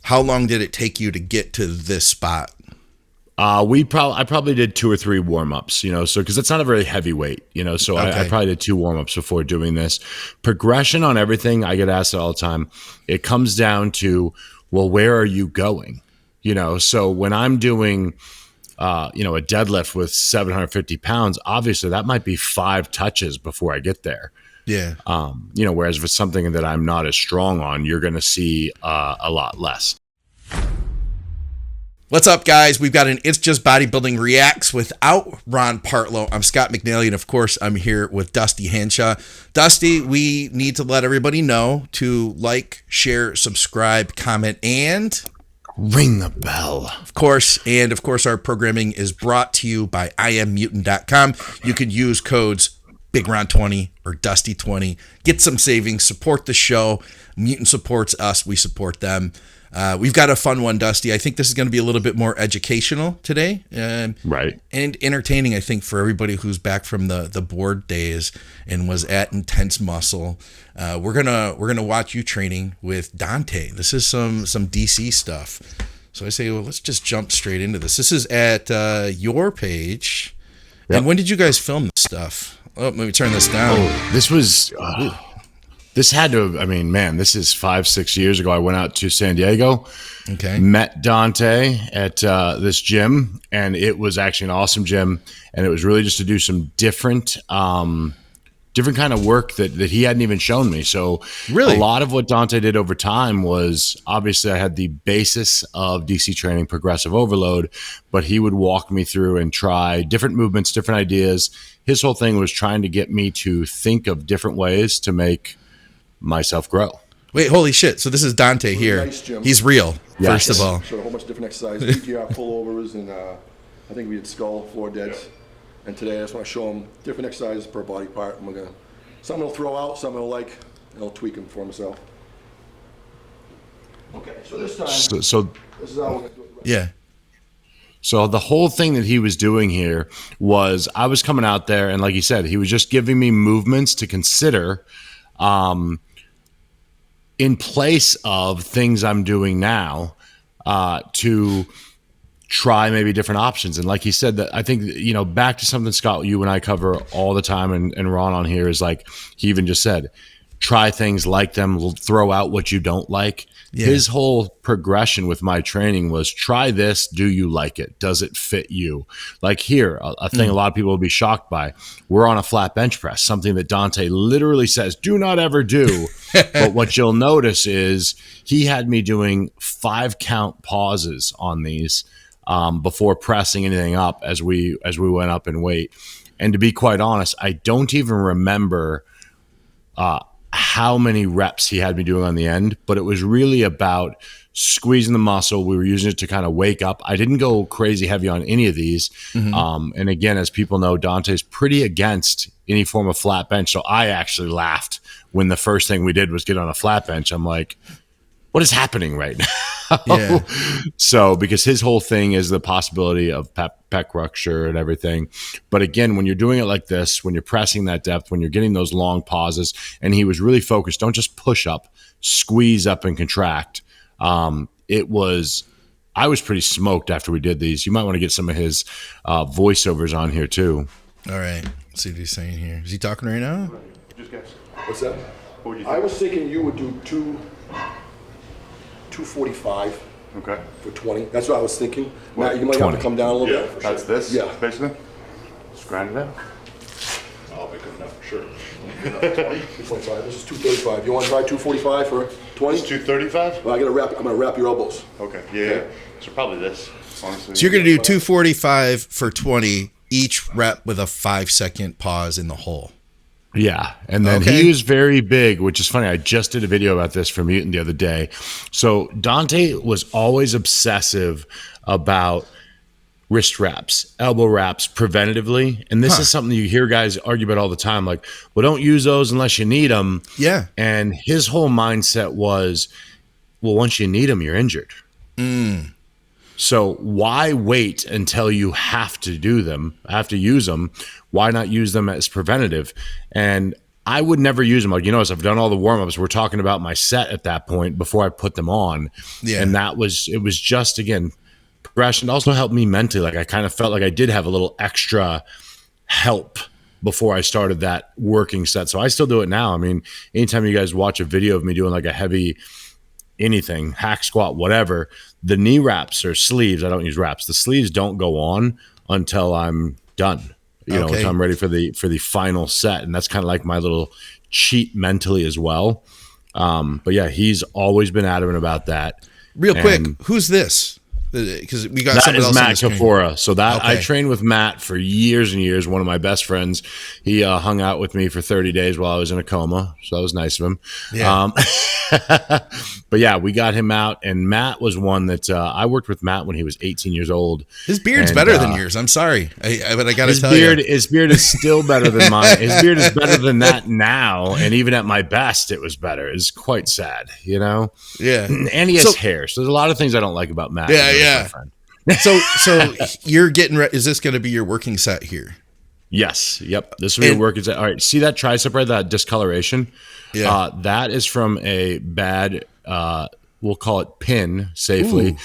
how long did it take you to get to this spot? I probably did 2 or 3 warm-ups, so because it's not a very heavy weight, so Okay. I probably did 2 warm-ups before doing this. Progression on everything, I get asked all the time. It comes down to, well, where are you going? So when I'm doing, a deadlift with 750 pounds, obviously that might be 5 touches before I get there. Yeah. Whereas if it's something that I'm not as strong on, you're going to see a lot less. What's up, guys? We've got an It's Just Bodybuilding Reacts without Ron Partlow. I'm Scott McNally, and of course, I'm here with Dusty Hanshaw. Dusty, we need to let everybody know to like, share, subscribe, comment, and ring the bell. Of course, our programming is brought to you by IamMutant.com. You can use codes BigRon20 or Dusty20. Get some savings, support the show. Mutant supports us, we support them. We've got a fun one, Dusty. I think this is going to be a little bit more educational today, right? And entertaining, I think, for everybody who's back from the board days and was at Intense Muscle. We're gonna watch you training with Dante. This is some DC stuff. So I say, well, let's just jump straight into this. This is at your page. Yep. And when did you guys film this stuff? Oh, let me turn this down. Oh, this was. This had to have, this is 5-6 years ago. I went out to San Diego, met Dante at this gym, and it was actually an awesome gym. And it was really just to do some different kind of work that he hadn't even shown me. So really, a lot of what Dante did over time was, obviously I had the basis of DC training, progressive overload, but he would walk me through and try different movements, different ideas. His whole thing was trying to get me to think of different ways to make myself grow. Wait, holy shit. So this is Dante here. Nice, He's real, yes. First of all. Showed a whole bunch of different exercises, PTR pullovers, and I think we did skull, floor deads. And today I just want to show them different exercises per body part. And some he'll throw out, some he'll like, and he'll tweak them for himself. Okay, so this time, this is how we're going to do it. Yeah. So the whole thing that he was doing here was, I was coming out there, and like he said, he was just giving me movements to consider in place of things I'm doing now, to try maybe different options. And like he said, that I think, back to something, Scott, you and I cover all the time, and Ron on here is like, he even just said, try things, like them, throw out what you don't like. Yeah. His whole progression with my training was, try this. Do you like it? Does it fit you? Like here, a thing a lot of people will be shocked by. We're on a flat bench press, something that Dante literally says, do not ever do. But what you'll notice is he had me doing 5 count pauses on these before pressing anything up as we went up in weight. And to be quite honest, I don't even remember how many reps he had me doing on the end, but it was really about squeezing the muscle. We were using it to kind of wake up. I didn't go crazy heavy on any of these. And again, as people know, Dante's pretty against any form of flat bench. So I actually laughed when the first thing we did was get on a flat bench. I'm like, what is happening right now? Yeah. So, because his whole thing is the possibility of pec rupture and everything. But again, when you're doing it like this, when you're pressing that depth, when you're getting those long pauses, and he was really focused, don't just push up, squeeze up and contract. I was pretty smoked after we did these. You might want to get some of his voiceovers on here too. All right. Let's see what he's saying here. Is he talking right now? Just guess. What's that? What would you think? I was thinking you would do 245. Okay. For 20. That's what I was thinking. Matt, you might 20. Have to come down a little bit. That's sure. this? Yeah. Basically? Just grind it out. I'll be good enough for sure. 225. This is 235. You want to try 245 for 20? This 235? Well, I'm gonna wrap your elbows. Okay. Yeah. So probably this. Honestly. So you're gonna do 245 for 20, each rep with a 5-second pause in the hole. Yeah. And then he was very big, which is funny. I just did a video about this for Mutant the other day. So Dante was always obsessive about wrist wraps, elbow wraps preventatively. And this is something you hear guys argue about all the time. Like, well, don't use those unless you need them. Yeah. And his whole mindset was, well, once you need them, you're injured. So why wait until you have to do them, have to use them? Why not use them as preventative? And I would never use them. Like, you notice I've done all the warm-ups. We're talking about my set at that point before I put them on. Yeah. And it was just, again, progression. It also helped me mentally. Like, I kind of felt like I did have a little extra help before I started that working set. So I still do it now. I mean, anytime you guys watch a video of me doing like a heavy anything, hack squat, whatever, the knee wraps or sleeves, I don't use wraps. The sleeves don't go on until I'm done. Until I'm ready for the final set. And that's kind of like my little cheat mentally as well. But yeah, he's always been adamant about that. Real quick, who's this? Because we got that is else Matt Kapora. So that Okay. I trained with Matt for years and years. One of my best friends. He hung out with me for 30 days while I was in a coma. So that was nice of him. Yeah. But yeah, we got him out, and Matt was one that I worked with Matt when he was 18 years old. His beard's better than yours. I'm sorry, but I got to tell you, you, his beard is still better than mine. His beard is better than that now, and even at my best, it was better. It's quite sad, Yeah. And he has hair, so there's a lot of things I don't like about Matt. Yeah. So you're getting. Is this going to be your working set here? Yes. Yep. This will be a working set. All right. See that tricep right? That discoloration. Yeah. That is from a bad. We'll call it pin safely.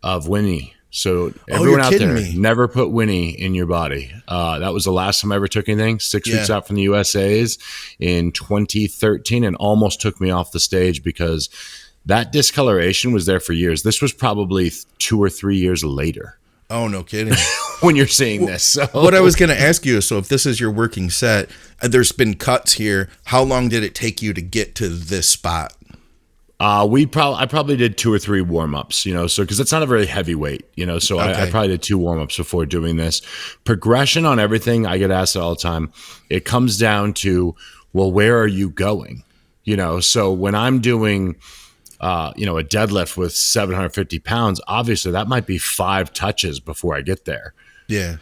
Of Winnie. So everyone out there, never put Winnie in your body. That was the last time I ever took anything. 6 weeks out from the USA's in 2013, and almost took me off the stage because that discoloration was there for years. This was probably 2 or 3 years later. Oh, no kidding. When you're seeing this. So. What I was going to ask you is, so if this is your working set, there's been cuts here. How long did it take you to get to this spot? I probably did 2 or 3 warm-ups, so because it's not a very heavy weight, so I probably did 2 warm-ups before doing this. Progression on everything, I get asked all the time. It comes down to, well, where are you going? So when I'm doing, a deadlift with 750 pounds, obviously that might be 5 touches before I get there. Yeah.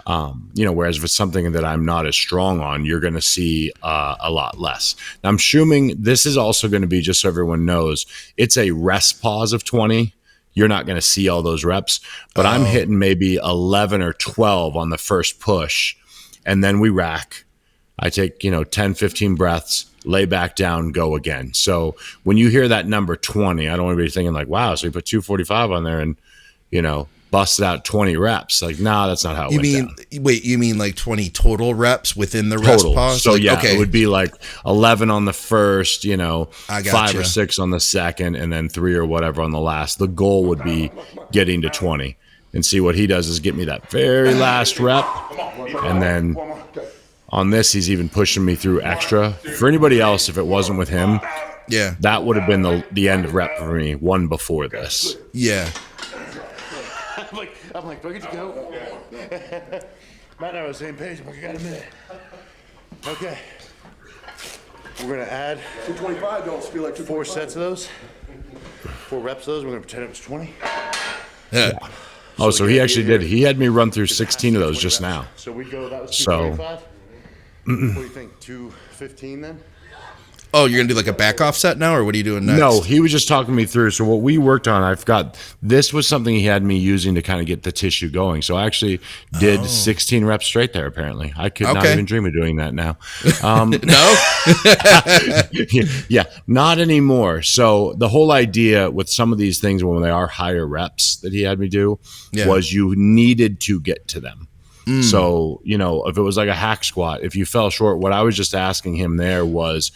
Whereas if it's something that I'm not as strong on, you're going to see a lot less. Now, I'm assuming this is also going to be, just so everyone knows, it's a rest pause of 20. You're not going to see all those reps, but I'm hitting maybe 11 or 12 on the first push. And then we rack. I take, 10, 15 breaths, lay back down, go again. So when you hear that number 20, I don't want to be thinking like, wow, so you put 245 on there and, busted out 20 reps. Like, nah, that's not how it went down. Wait, you mean like 20 total reps within the rest pause? So it would be like 11 on the first, 5 or 6 on the second, and then 3 or whatever on the last. The goal would be getting to 20. And see what he does is get me that very last rep. And then on this, he's even pushing me through extra. For anybody else, if it wasn't with him, that would have been the end of rep for me, one before this. Yeah. I'm like, do I get to go? Matt and I were on the same page. I'm like, I got a minute. Okay. We're going to add 225 don't feel like 4 sets of those. 4 reps of those. We're going to pretend it was 20. Yeah. Oh, so he actually did. He had me run through 16 of those just now. So we go, that was 225? What do you think, 215 then? Oh, you're going to do like a back off set now, or what are you doing next? No, he was just talking me through. So what we worked on, this was something he had me using to kind of get the tissue going. So I actually did 16 reps straight there, apparently. I could not even dream of doing that now. No? Yeah, not anymore. So the whole idea with some of these things when they are higher reps that he had me do was you needed to get to them. So, if it was like a hack squat, if you fell short, what I was just asking him there was,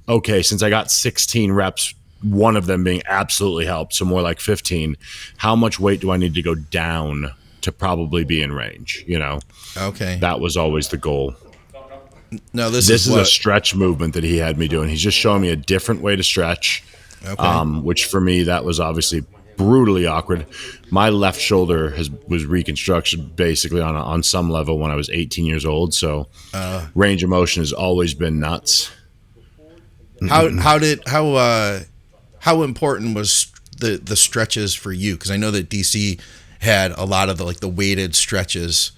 okay, since I got 16 reps, one of them being absolutely helped, so more like 15, how much weight do I need to go down to probably be in range? Okay. That was always the goal. No, this is a stretch movement that he had me doing. He's just showing me a different way to stretch, which for me, that was obviously brutally awkward. My left shoulder was reconstruction basically on some level when I was 18 years old, so range of motion has always been nuts. How important was the stretches for you? Because I know that DC had a lot of the weighted stretches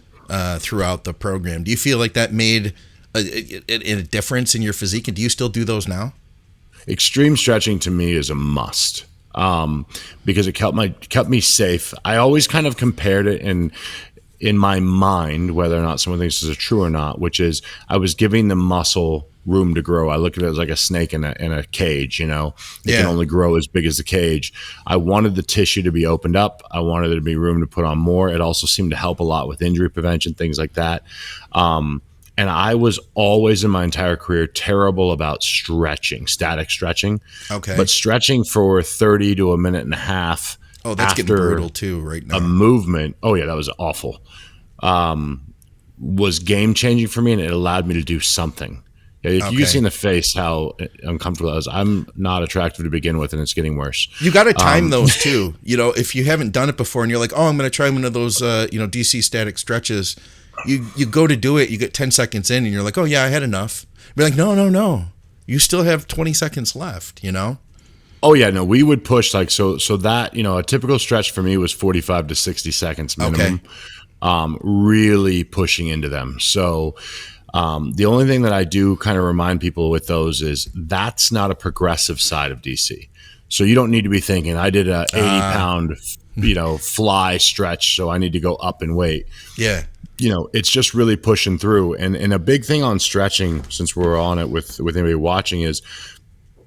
throughout the program. Do you feel like that made a difference in your physique, and do you still do those now? Extreme stretching to me is a must because it kept me safe. I always kind of compared it, and in my mind, whether or not someone thinks this is true or not, which is I was giving the muscle room to grow. I look at it as like a snake in a cage, you know, it can only grow as big as the cage. I wanted the tissue to be opened up. I wanted there to be room to put on more. It also seemed to help a lot with injury prevention, things like that. And I was always in my entire career terrible about stretching, static stretching. Okay. But stretching for 30 to a minute and a half. Oh, that's getting brutal too right now. A movement. Oh yeah, that was awful. Was game changing for me, and it allowed me to do something. If you can see in the face how uncomfortable I was, I'm not attractive to begin with, and it's getting worse. You got to time those too. You know, if you haven't done it before and you're like, oh, I'm going to try one of those, DC static stretches, you go to do it, you get 10 seconds in and you're like, oh yeah, I had enough. Be like, no. You still have 20 seconds left, you know? Oh yeah, no, we would push like, so that, you know, a typical stretch for me was 45 to 60 seconds minimum. Okay. Really pushing into them. So, the only thing that I do kind of remind people with those is that's not a progressive side of DC. So you don't need to be thinking I did a 80-pound, fly stretch, so I need to go up in weight. Yeah. You know, it's just really pushing through. And a big thing on stretching, since we're on it with anybody watching, is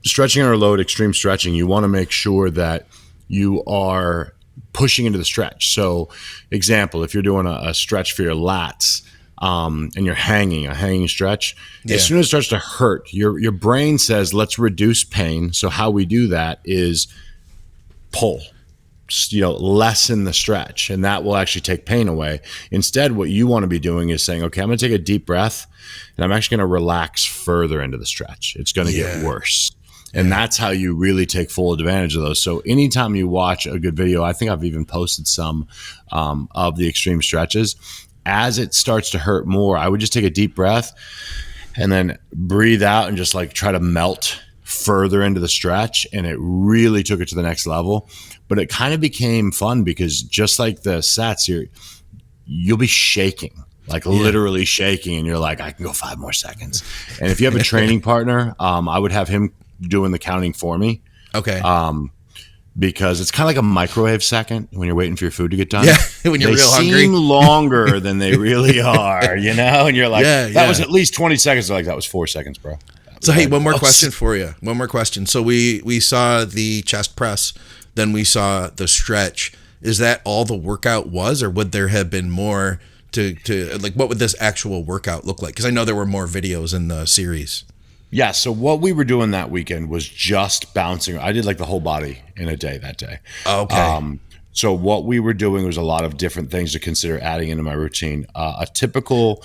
stretching under load, extreme stretching. You want to make sure that you are pushing into the stretch. So example, if you're doing a stretch for your lats, and you're hanging, a hanging stretch, as soon as it starts to hurt, your brain says, let's reduce pain. So how we do that is pull, lessen the stretch, and that will actually take pain away. Instead, what you want to be doing is saying, okay, I'm going to take a deep breath, and I'm actually going to relax further into the stretch. It's going to get worse. And that's how you really take full advantage of those. So anytime you watch a good video, I think I've even posted some of the extreme stretches, as it starts to hurt more, I would just take a deep breath and then breathe out and just like try to melt further into the stretch. And it really took it to the next level. But it kind of became fun because just like the sets, you'll be shaking, like literally shaking. And you're like, I can go 5 more seconds. And if you have a training partner, I would have him doing the counting for me. Okay. Because it's kind of like a microwave second when you're waiting for your food to get done. Yeah, when you're real hungry. They seem longer than they really are, you know? And you're like, that was at least 20 seconds. They're like, that was 4 seconds, bro. So, hey, one more question for you. One more question. So we saw the chest press, then we saw the stretch. Is that all the workout was, or would there have been more to like, what would this actual workout look like? Because I know there were more videos in the series. Yeah, so what we were doing that weekend was just bouncing. I did like the whole body in a day that day. Okay. So what we were doing was a lot of different things to consider adding into my routine. A typical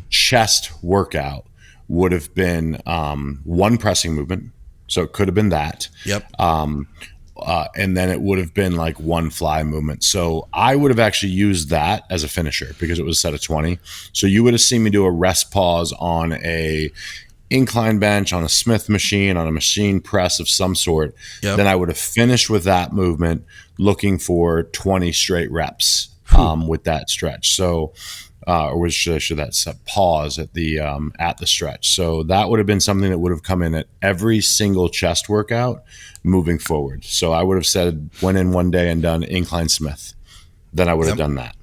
chest workout would have been one pressing movement. So it could have been that. Yep. And then it would have been like one fly movement. So I would have actually used that as a finisher because it was a set of 20. So you would have seen me do a rest pause on a incline bench, on a Smith machine, on a machine press of some sort. Yep. Then I would have finished with that movement looking for 20 straight reps with that stretch. So, or should that set pause at the stretch. So that would have been something that would have come in at every single chest workout moving forward. So I would have said, went in one day and done incline Smith. Then I would have done that.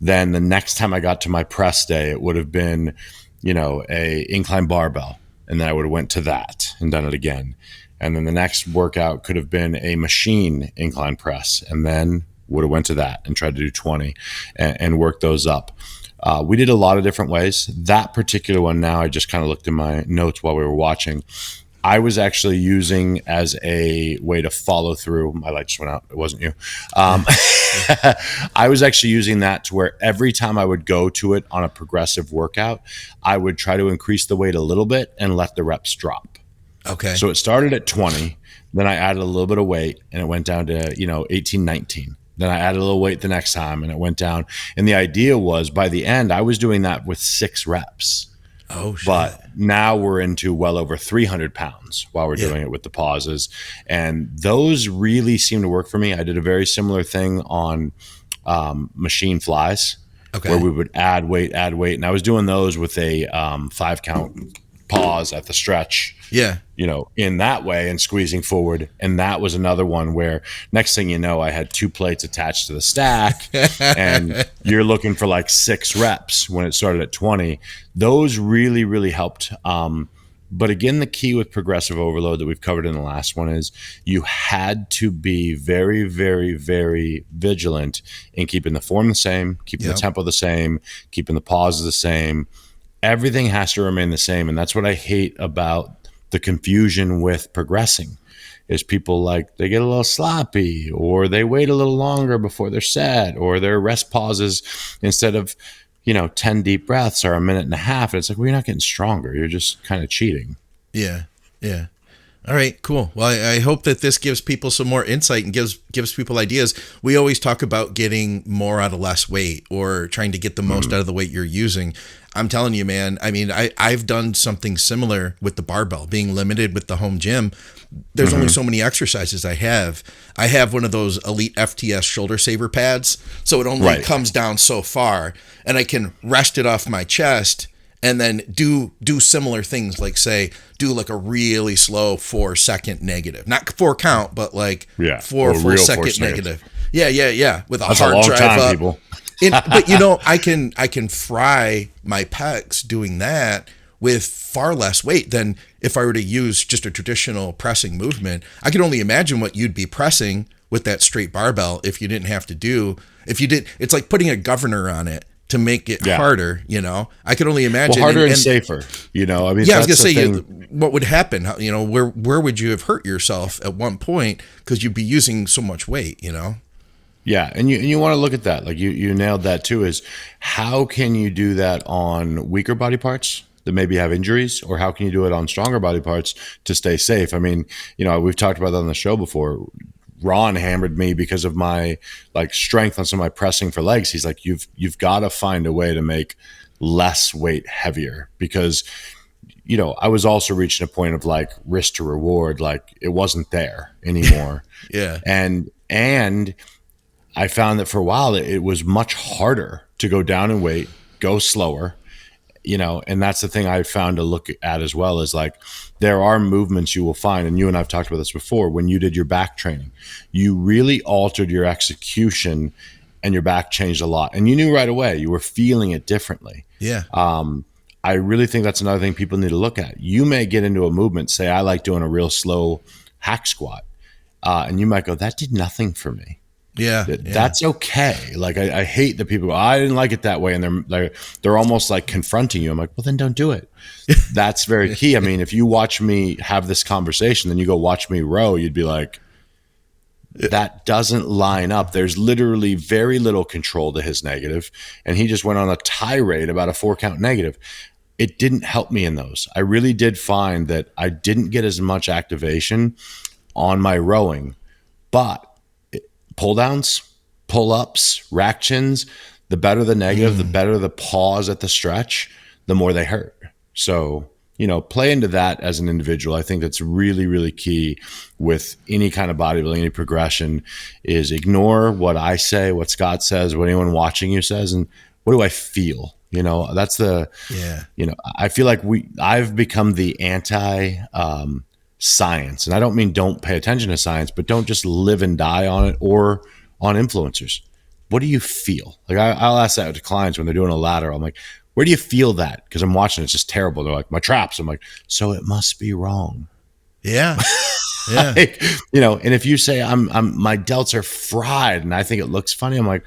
Then the next time I got to my press day, it would have been, a incline barbell. And then I would have went to that and done it again. And then the next workout could have been a machine incline press, and then would have went to that and tried to do 20 and work those up. We did a lot of different ways. That particular one, now I just kind of looked in my notes while we were watching. I was actually using as a way to follow through. My light just went out. It wasn't you. I was actually using that to where every time I would go to it on a progressive workout, I would try to increase the weight a little bit and let the reps drop. Okay. So it started at 20. Then I added a little bit of weight and it went down to, 18, 19. Then I added a little weight the next time and it went down. And the idea was by the end, I was doing that with 6 reps. Oh, shit. But now we're into well over 300 pounds while we're doing it with the pauses. And those really seem to work for me. I did a very similar thing on machine flies where we would add weight. And I was doing those with a 5 count pause at the stretch. Yeah. In that way, and squeezing forward. And that was another one where next thing you know, I had 2 plates attached to the stack and you're looking for like 6 reps when it started at 20. Those really, really helped. But again, the key with progressive overload that we've covered in the last one is you had to be very, very, very vigilant in keeping the form the same, keeping the tempo the same, keeping the pauses the same. Everything has to remain the same. And that's what I hate about the confusion with progressing is people they get a little sloppy, or they wait a little longer before they're set, or their rest pauses instead of 10 deep breaths are a minute and a half. And it's like, well, you're not getting stronger. You're just kind of cheating. Yeah. Yeah. All right, cool. Well, I hope that this gives people some more insight and gives people ideas. We always talk about getting more out of less weight, or trying to get the most out of the weight you're using. I'm telling you, man, I mean, I've done something similar with the barbell, being limited with the home gym. There's only so many exercises I have. I have one of those Elite FTS shoulder saver pads, so it only comes down so far, and I can rest it off my chest and then do similar things, like say, do like a really slow 4-second negative. Not 4 count, but like 4 4-second negative. Yeah. With That's hard a long drive time, up. people. But I can fry my pecs doing that with far less weight than if I were to use just a traditional pressing movement. I can only imagine what you'd be pressing with that straight barbell if you didn't have to do. If you did, it's like putting a governor on it to make it harder. I could only imagine. Well, harder and safer. I mean, I was gonna say, what would happen? Where would you have hurt yourself at one point because you'd be using so much weight? Yeah, and you want to look at that. Like you nailed that too. Is how can you do that on weaker body parts that maybe have injuries, or how can you do it on stronger body parts to stay safe? I mean, we've talked about that on the show before. Ron hammered me because of my strength on some of my pressing for legs. He's like, you've got to find a way to make less weight heavier, because I was also reaching a point of risk to reward, it wasn't there anymore. Yeah. And I found that for a while it was much harder to go down in weight, go slower, and that's the thing I found to look at as well, is there are movements you will find, and you and I've talked about this before, when you did your back training, you really altered your execution and your back changed a lot. And you knew right away, you were feeling it differently. Yeah. I really think that's another thing people need to look at. You may get into a movement, say, I like doing a real slow hack squat. And you might go, that did nothing for me. Yeah. That's okay. I hate that people go, I didn't like it that way. And they're almost confronting you. I'm like, well, then don't do it. That's very key. I mean, if you watch me have this conversation, then you go watch me row, you'd be like, that doesn't line up. There's literally very little control to his negative. And he just went on a tirade about a 4-count negative. It didn't help me in those. I really did find that I didn't get as much activation on my rowing, but pull downs, pull ups, rack chins, the better the negative, the better the pause at the stretch, the more they hurt. So, play into that as an individual. I think that's really, really key with any kind of bodybuilding, any progression, is ignore what I say, what Scott says, what anyone watching you says, and what do I feel? That's I feel like I've become the anti science. And I don't mean don't pay attention to science, but don't just live and die on it or on influencers. What do you feel? I'll ask that to clients when they're doing a ladder. I'm like, where do you feel that? Because I'm watching, it's just terrible. They're like, my traps. I'm like, so it must be wrong. Yeah. Yeah. And if you say I'm my delts are fried and I think it looks funny, I'm like,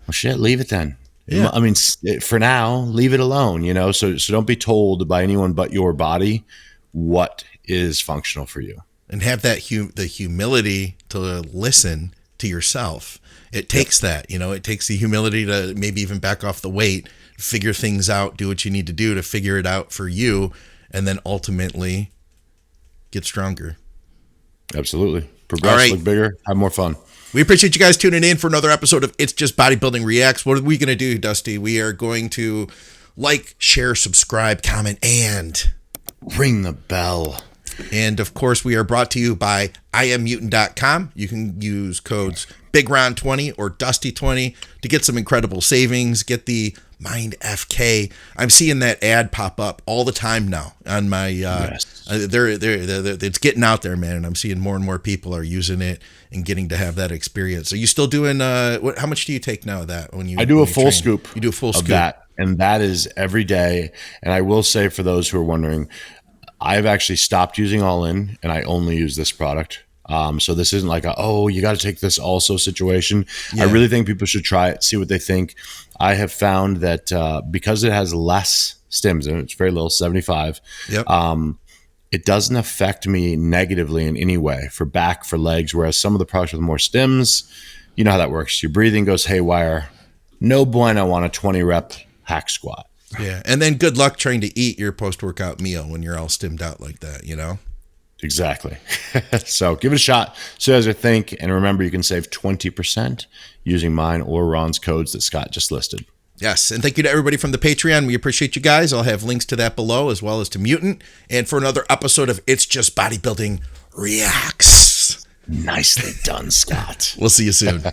well, shit, leave it then. Yeah. I mean, for now, leave it alone, so don't be told by anyone but your body what is functional for you, and have that the humility to listen to yourself. It takes that, it takes the humility to maybe even back off the weight, figure things out, do what you need to do to figure it out for you, and then ultimately get stronger. Absolutely. Progress, look bigger, have more fun. We appreciate you guys tuning in for another episode of It's Just Bodybuilding Reacts. What are we going to do, Dusty? We are going to share, subscribe, comment, and ring the bell. And of course, we are brought to you by IamMutant.com. You can use codes BigRon20 or Dusty20 to get some incredible savings. Get the Mind FK. I'm seeing that ad pop up all the time now on my. It's getting out there, man, and I'm seeing more and more people are using it and getting to have that experience. Are you still doing? How much do you take now of that when you? I do a full train? scoop. You do a full of scoop that, and that is every day. And I will say, for those who are wondering, I've actually stopped using All In, and I only use this product. So this isn't like you got to take this also situation. Yeah. I really think people should try it, see what they think. I have found that because it has less stims in it, it's very little, 75. Yep. It doesn't affect me negatively in any way for back, for legs, whereas some of the products with more stims, you know how that works. Your breathing goes haywire. No bueno on a 20 rep hack squat. Yeah. And then good luck trying to eat your post-workout meal when you're all stimmed out like that, you know? Exactly. So give it a shot. So as I think, and remember, you can save 20% using mine or Ron's codes that Scott just listed. Yes, and thank you to everybody from the Patreon. We appreciate you guys. I'll have links to that below, as well as to Mutant, and for another episode of It's Just Bodybuilding Reacts. Nicely done, Scott. We'll see you soon.